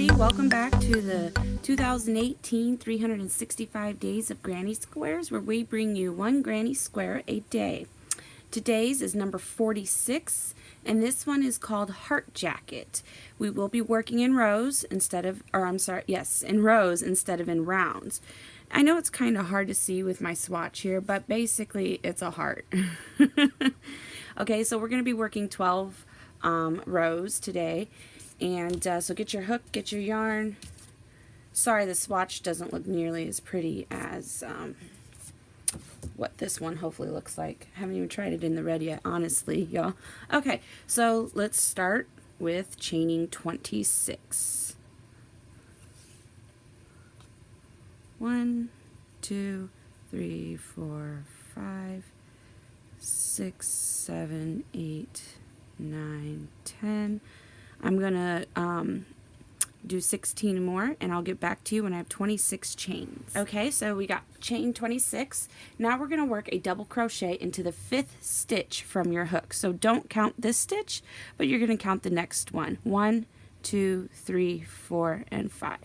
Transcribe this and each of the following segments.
everybody, welcome back to the 2018 365 Days of Granny Squares, where we bring you one granny square a day. Today's is number 46, and this one is called Heart Jacket. We will be working in rows instead of, in rows instead of in rounds. I know it's kind of hard to see with my swatch here, but basically it's a heart. Okay, so we're going to be working 12 rows today. And so get your hook, get your yarn. Sorry, the swatch doesn't look nearly as pretty as what this one hopefully looks like. I haven't even tried it in the red yet, honestly, y'all. Okay, so let's start with chaining 26. 1, 2, 3, 4, 5, 6, 7, 8, 9, 10. I'm going to do 16 more, and I'll get back to you when I have 26 chains. Okay, so we got chain 26. Now we're going to work a double crochet into the 5th stitch from your hook. So don't count this stitch, but you're going to count the next one. 1, 2, 3, 4, and 5.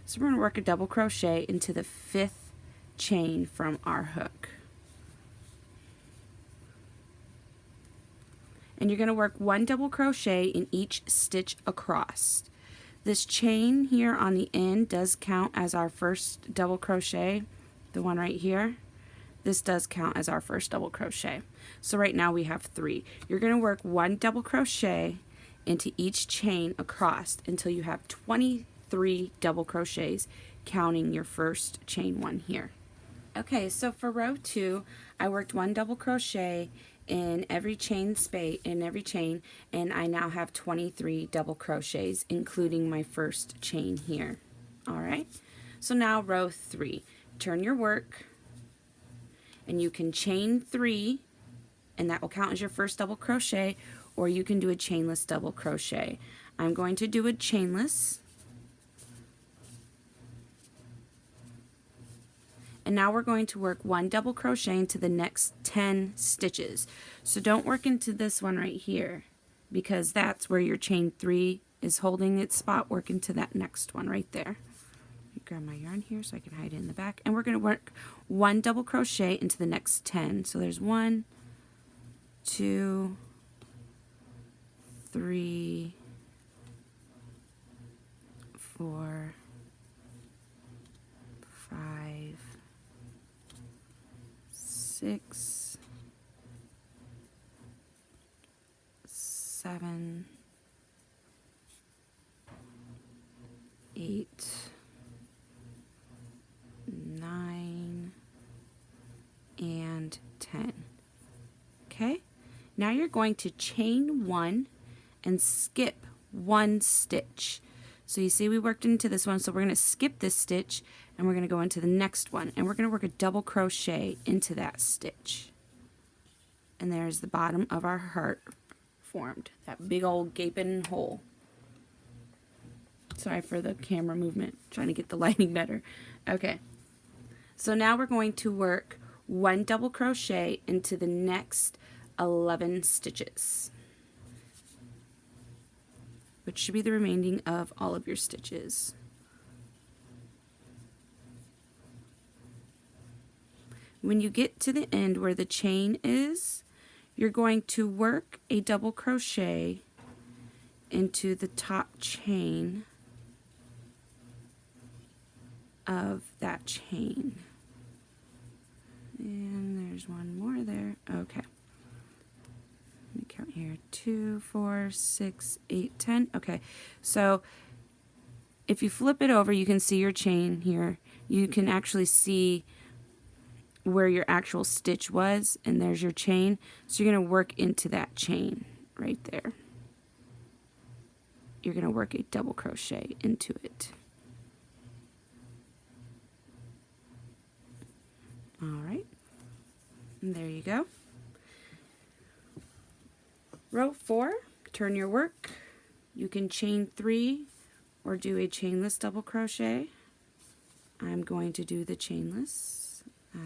So we're going to work a double crochet into the 5th chain from our hook. And you're going to work 1 double crochet in each stitch across. This chain here on the end does count as our first double crochet, the one right here. This does count as our first double crochet. So right now we have 3. You're going to work 1 double crochet into each chain across until you have 23 double crochets, counting your first chain 1 here. Okay, so for row 2, I worked 1 double crochet in every chain and I now have 23 double crochets, including my first chain here. Alright, so now row 3, turn your work, and you can chain 3, and that will count as your first double crochet, or you can do a chainless double crochet. I'm going to do a chainless. And now we're going to work 1 double crochet into the next 10 stitches. So don't work into this one right here, because that's where your chain 3 is holding its spot. Work into that next one right there. Grab my yarn here so I can hide it in the back. And we're going to work 1 double crochet into the next 10. So there's 1, 2, 3, 4, 5, 6, 7, 8, 9, and 10. Okay, now you're going to chain 1 and skip 1 stitch. So you see we worked into this one, so we're going to skip this stitch and we're going to go into the next one, and we're going to work a double crochet into that stitch. And there's the bottom of our heart formed, that big old gaping hole. Sorry for the camera movement, trying to get the lighting better. Okay, so now we're going to work 1 double crochet into the next 11 stitches, which should be the remaining of all of your stitches. When you get to the end where the chain is, you're going to work a double crochet into the top chain of that chain. And there's 1 more there. Okay. Let me count here. 2, 4, 6, 8, 10. Okay, so if you flip it over, you can see your chain here. You can actually see where your actual stitch was, and there's your chain. So you're going to work into that chain right there. You're going to work a double crochet into it. Alright, and there you go. Row 4, turn your work. You can chain 3 or do a chainless double crochet. I'm going to do the chainless,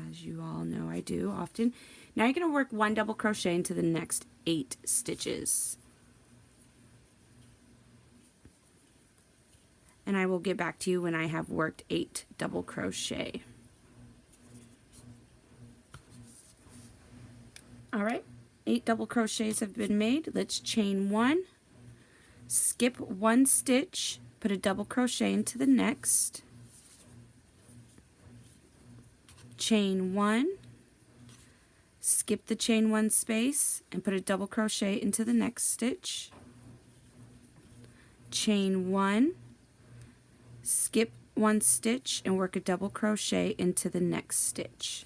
as you all know I do often. Now you're going to work 1 double crochet into the next 8 stitches. and I will get back to you when I have worked 8 double crochet. Alright, 8 double crochets have been made. Let's chain 1, skip 1 stitch, put a double crochet into the next, chain 1, skip the chain 1 space and put a double crochet into the next stitch, chain 1, skip 1 stitch and work a double crochet into the next stitch,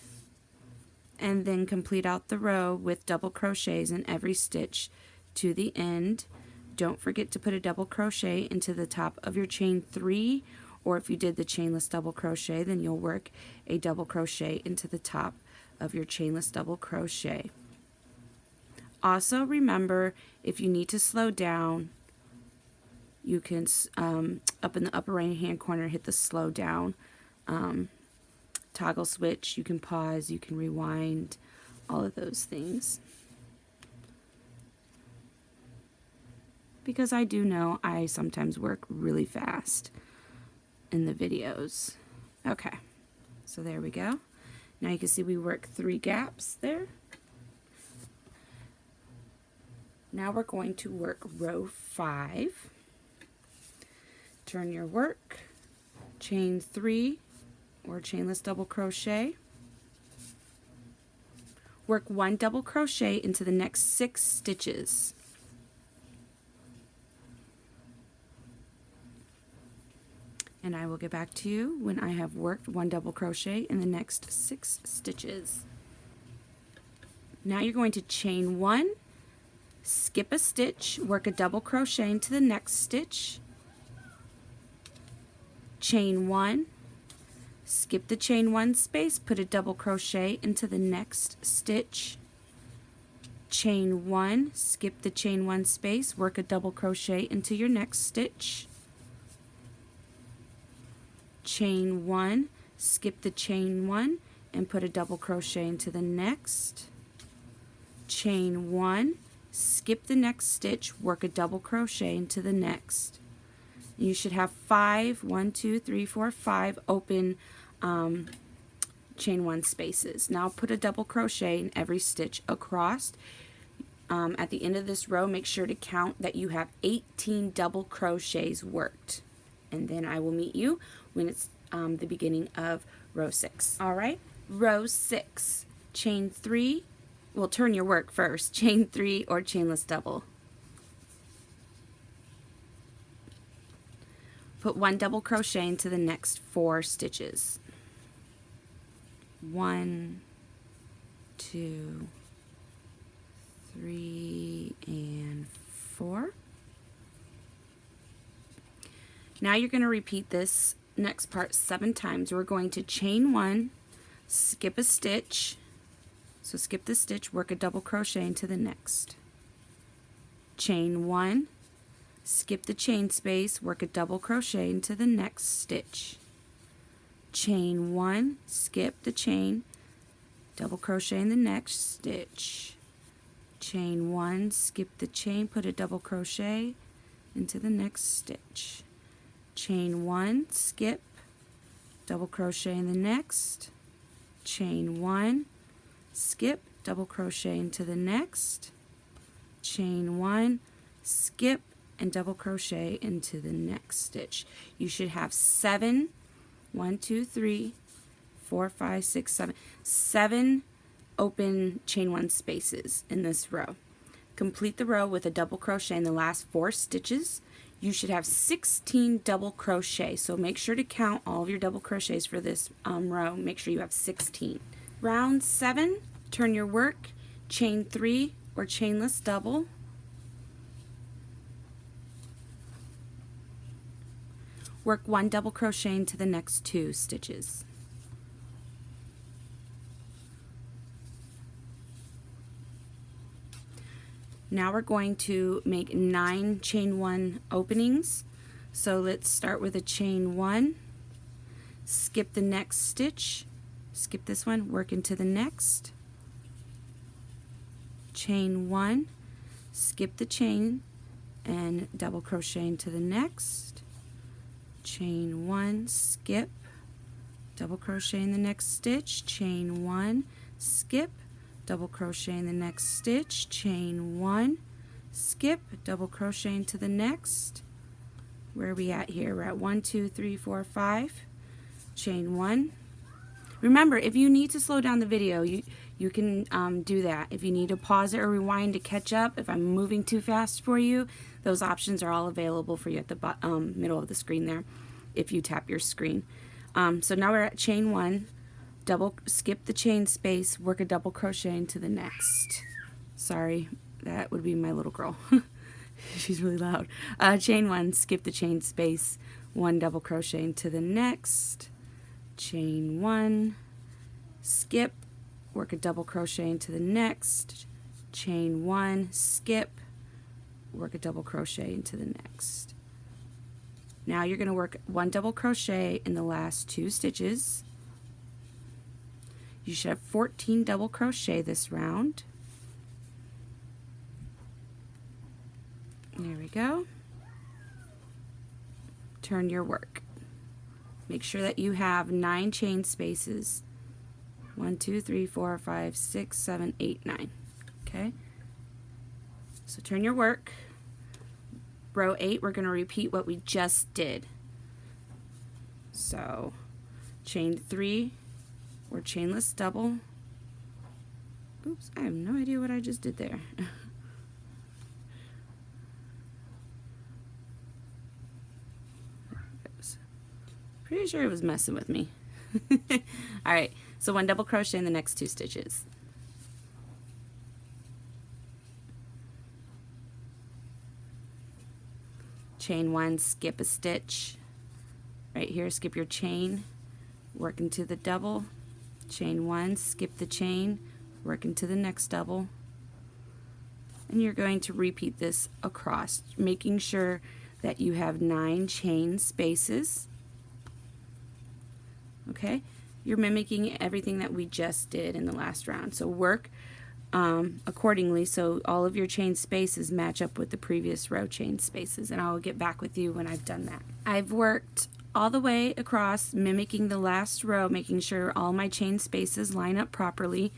and then complete out the row with double crochets in every stitch to the end. Don't forget to put a double crochet into the top of your chain 3, or if you did the chainless double crochet, then you'll work a double crochet into the top of your chainless double crochet. Also remember, if you need to slow down, you can up in the upper right hand corner hit the slow down toggle switch. You can pause, you can rewind, all of those things. Because I do know I sometimes work really fast in the videos. Okay, so there we go. Now you can see we work 3 gaps there. Now we're going to work row 5. Turn your work, chain 3 or chainless double crochet. Work 1 double crochet into the next 6 stitches. And I will get back to you when I have worked 1 double crochet in the next 6 stitches. Now you're going to chain 1, skip a stitch, work a double crochet into the next stitch, chain 1, skip the chain 1 space, put a double crochet into the next stitch, chain 1, skip the chain 1 space, work a double crochet into your next stitch, chain 1, skip the chain 1 and put a double crochet into the next, chain 1, skip the next stitch, work a double crochet into the next. You should have 5, 1, 2, 3, 4, 5 open chain 1 spaces. Now put a double crochet in every stitch across. At the end of this row, make sure to count that you have 18 double crochets worked. And then I will meet you when it's the beginning of row 6. Alright, row 6, chain 3, well, turn your work first, chain 3 or chainless double. Put 1 double crochet into the next 4 stitches. 1, 2, 3, and 4. Now you're going to repeat this next part 7 times. We're going to chain 1, skip a stitch, so skip the stitch, work a double crochet into the next. Chain 1, skip the chain space, work a double crochet into the next stitch. Chain 1, skip the chain, double crochet in the next stitch. Chain 1, skip the chain, put a double crochet into the next stitch. Chain 1, skip, double crochet in the next, chain 1, skip, double crochet into the next, chain 1, skip, and double crochet into the next stitch. You should have 7, 1, 2, 3, 4, 5, 6, 7, 7 open chain 1 spaces in this row. Complete the row with a double crochet in the last 4 stitches. You should have 16 double crochet, so make sure to count all of your double crochets for this row. Make sure you have 16. Round 7, turn your work, chain 3 or chainless double. Work 1 double crochet into the next 2 stitches. Now we're going to make 9 chain 1 openings. So let's start with a chain 1, skip the next stitch, skip this one, work into the next, chain 1, skip the chain and double crochet into the next, chain 1, skip, double crochet in the next stitch, chain 1, skip, double crochet in the next stitch, chain 1, skip, double crochet into the next. Where are we at here? We're at 1, 2, 3, 4, 5, chain 1. Remember, if you need to slow down the video, you can do that. If you need to pause it or rewind to catch up, if I'm moving too fast for you, those options are all available for you at the middle of the screen there if you tap your screen. So now we're at chain 1, skip the chain space, work a double crochet into the next. Sorry, that would be my little girl. She's really loud. Chain 1, skip the chain space, 1 double crochet into the next, chain 1, skip, work a double crochet into the next, chain 1, skip, work a double crochet into the next. Now you're going to work 1 double crochet in the last 2 stitches. You should have 14 double crochet this round. There we go. Turn your work. Make sure that you have 9 chain spaces. 1, 2, 3, 4, 5, 6, 7, 8, 9. Okay? So turn your work. Row 8, we're going to repeat what we just did. So chain 3 or chainless double. Oops, I have no idea what I just did there. Pretty sure it was messing with me. Alright, so 1 double crochet in the next 2 stitches. Chain 1, skip a stitch. Right here, skip your chain, work into the double. Chain 1, skip the chain, work into the next double. And you're going to repeat this across, making sure that you have 9 chain spaces. Okay, you're mimicking everything that we just did in the last round. So work accordingly so all of your chain spaces match up with the previous row chain spaces, and I'll get back with you when I've done that. I've worked all the way across, mimicking the last row, making sure all my chain spaces line up properly.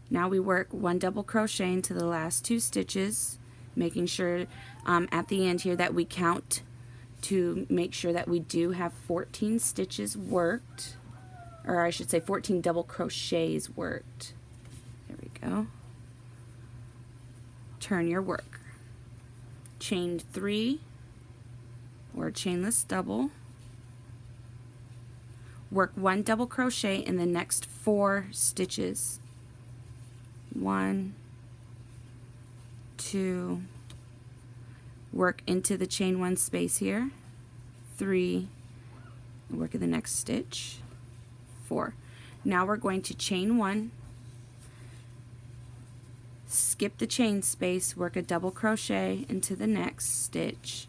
Now we work 1 double crochet into the last 2 stitches, making sure at the end here that we count to make sure that we do have 14 stitches worked, or I should say 14 double crochets worked. There we go. Turn your work. Chain 3 or chainless double. Work 1 double crochet in the next 4 stitches. 1, 2, work into the chain 1 space here, 3, work in the next stitch, 4. Now we're going to chain 1, skip the chain space, work a double crochet into the next stitch,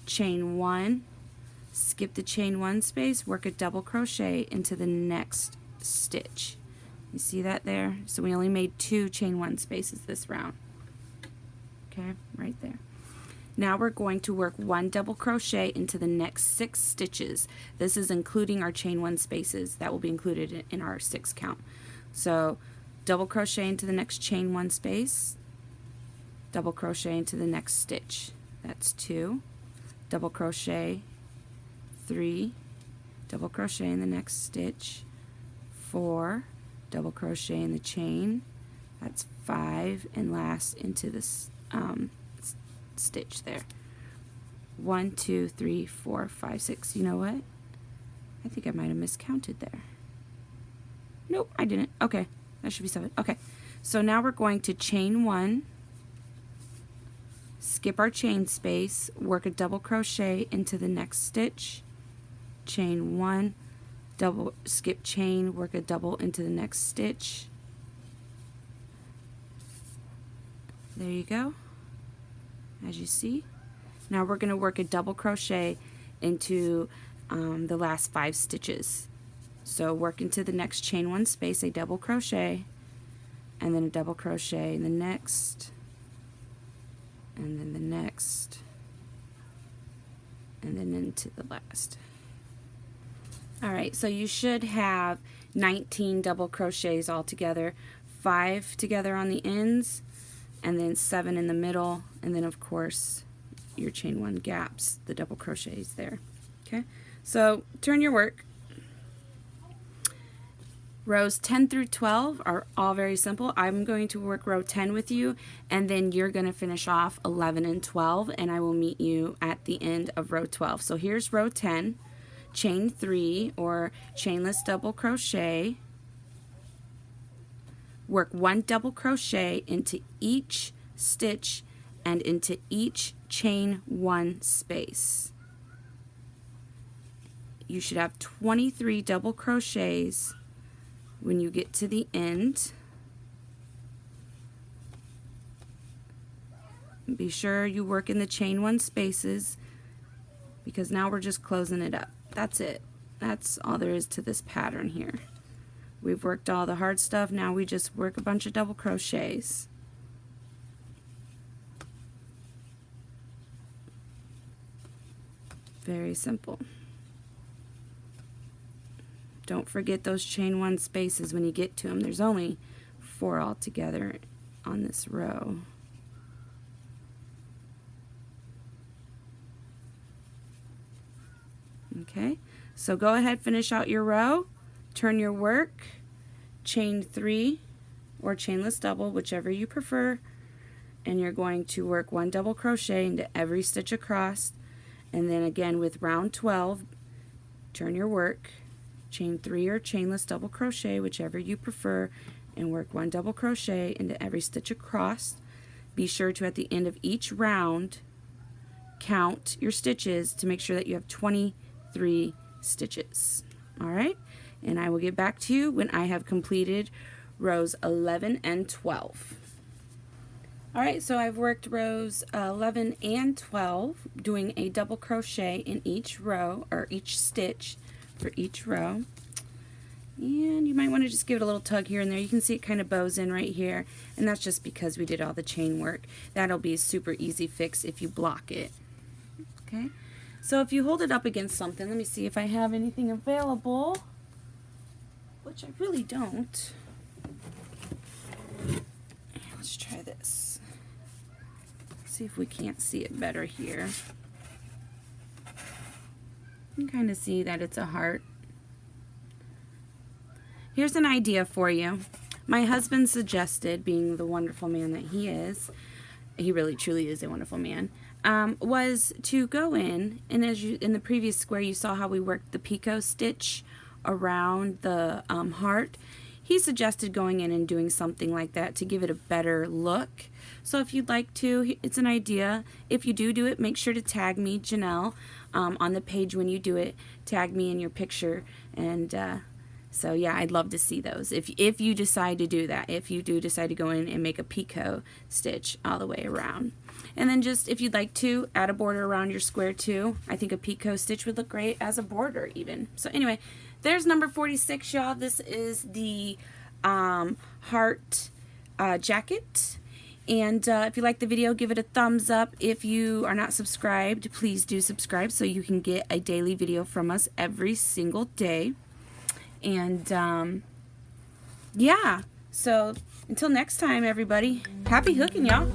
chain 1, skip the chain 1 space, work a double crochet into the next stitch. You see that there? So we only made 2 chain 1 spaces this round. Okay, right there. Now we're going to work 1 double crochet into the next 6 stitches. This is including our chain 1 spaces that will be included in our 6 count. So double crochet into the next chain 1 space, double crochet into the next stitch. That's 2. Double crochet, 3, double crochet in the next stitch, 4, double crochet in the chain. That's 5, and last into this stitch there. 1, 2, 3, 4, 5, 6. You know what? I think I might have miscounted there. Nope, I didn't. Okay, that should be 7. Okay, so now we're going to chain 1, skip our chain space, work a double crochet into the next stitch, chain 1, double, skip chain, work a double into the next stitch. There you go. As you see, now we're going to work a double crochet into the last 5 stitches. So work into the next chain 1 space, a double crochet, and then a double crochet in the next, and then the next, and then into the last. Alright, so you should have 19 double crochets all together, 5 together on the ends, and then 7 in the middle, and then of course your chain 1 gaps, the double crochets there. Okay, so turn your work. Rows 10 through 12 are all very simple. I'm going to work row 10 with you, and then you're going to finish off 11 and 12, and I will meet you at the end of row 12. So here's row 10, chain 3 or chainless double crochet, work 1 double crochet into each stitch and into each chain 1 space. You should have 23 double crochets when you get to the end. Be sure you work in the chain 1 spaces, because now we're just closing it up. That's it. That's all there is to this pattern here. We've worked all the hard stuff. Now we just work a bunch of double crochets. Very simple. Don't forget those chain 1 spaces when you get to them. There's only 4 altogether on this row. Okay, so go ahead, finish out your row, turn your work, chain 3 or chainless double, whichever you prefer, and you're going to work 1 double crochet into every stitch across, and then again with round 12, turn your work, chain 3 or chainless double crochet, whichever you prefer, and work 1 double crochet into every stitch across. Be sure to, at the end of each round, count your stitches to make sure that you have 23 stitches. Alright, and I will get back to you when I have completed rows 11 and 12. Alright, so I've worked rows 11 and 12, doing a double crochet in each row, or each stitch for each row. And you might want to just give it a little tug here and there. You can see it kind of bows in right here, and that's just because we did all the chain work. That'll be a super easy fix if you block it. Okay, so if you hold it up against something, let me see if I have anything available, which I really don't. Let's try this. See if we can't see it better here. You can kind of see that it's a heart. Here's an idea for you. My husband suggested, being the wonderful man that he is, he really truly is a wonderful man, was to go in, and as you in the previous square you saw how we worked the picot stitch around the heart. He suggested going in and doing something like that to give it a better look. So if you'd like to, it's an idea. If you do it, make sure to tag me, Janelle, on the page when you do it. Tag me in your picture, and so yeah, I'd love to see those. If you decide to do that, if you do decide to go in and make a picot stitch all the way around. And then just, if you'd like to, add a border around your square too. I think a picot stitch would look great as a border even. So anyway, there's number 46, y'all. This is the heart jacket. And if you like the video, give it a thumbs up. If you are not subscribed, please do subscribe so you can get a daily video from us every single day. And yeah, so until next time, everybody, happy hooking, y'all.